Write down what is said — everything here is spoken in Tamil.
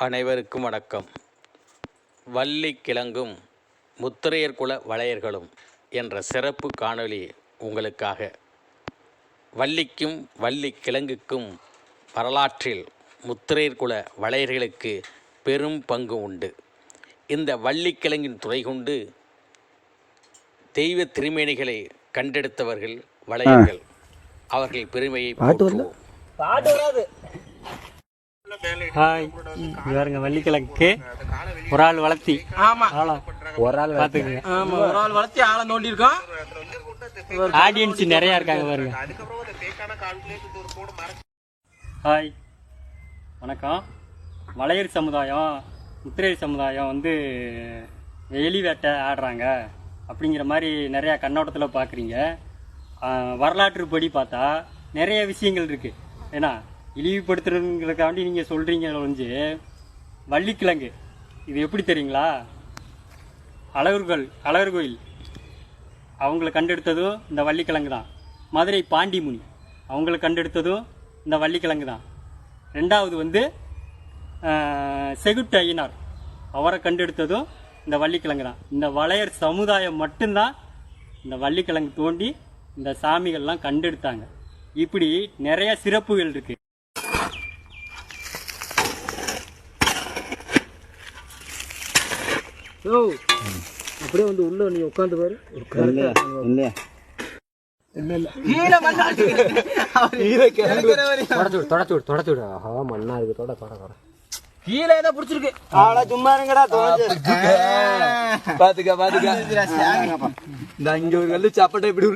அனைவருக்கும் வணக்கம். வள்ளி கிழங்கும் முத்திரையர் குல வளையர்களும் என்ற சிறப்பு காணொளி உங்களுக்காக. வள்ளிக்கும் வள்ளி கிழங்குக்கும் வரலாற்றில் முத்திரையர் குல வளையர்களுக்கு பெரும் பங்கு உண்டு. இந்த வள்ளிக்கிழங்கின் துணை கொண்டு தெய்வ திருமேனிகளை கண்டெடுத்தவர்கள் வளையர்கள். அவர்கள் பெருமையை போற்றுவோம். ஹாய், இவருங்க வள்ளிக்கிழங்குக்கு ஒரு ஆள் வளர்த்தி ஒரு ஆள் வளர்த்தி ஆளை நோண்டி இருக்கோம். ஆடியன்ஸ் நிறைய இருக்காங்க பாருங்க. ஹாய், வணக்கம். வளையர் சமுதாயம் முத்திரையர் சமுதாயம் எலி வேட்டை ஆடுறாங்க அப்படிங்கிற மாதிரி நிறையா கண்ணோட்டத்தில் பார்க்குறீங்க. வரலாற்றுப்படி பார்த்தா நிறைய விஷயங்கள் இருக்குது. ஏன்னா இழிவுபடுத்துறதுங்கிறதுக்காண்டி நீங்கள் சொல்கிறீங்க ஒழிஞ்சு வள்ளிக்கிழங்கு இது எப்படி தெரியுங்களா? அழகர் கோயில் அவங்கள கண்டெடுத்ததும் இந்த வள்ளிக்கிழங்கு தான். மதுரை பாண்டிமுனி அவங்கள கண்டெடுத்ததும் இந்த வள்ளிக்கிழங்கு தான். ரெண்டாவது செகுட்டு ஐயனார் அவரை கண்டெடுத்ததும் இந்த வள்ளிக்கிழங்கு தான். இந்த வளையர் சமுதாயம் மட்டும்தான் இந்த வள்ளிக்கிழங்கு தோண்டி இந்த சாமிகள்லாம் கண்டெடுத்தாங்க. இப்படி நிறைய சிறப்புகள் இருக்கு. அப்படியே உள்ள நீ உட்காந்து பாரு. மண்ணா இருக்கு. கீழே ஏதோ பிடிச்சிருக்கு. சும்மா இருங்கடா. பாத்துக்க இங்க ஒரு கல்லு சாப்பாட்டை இப்படி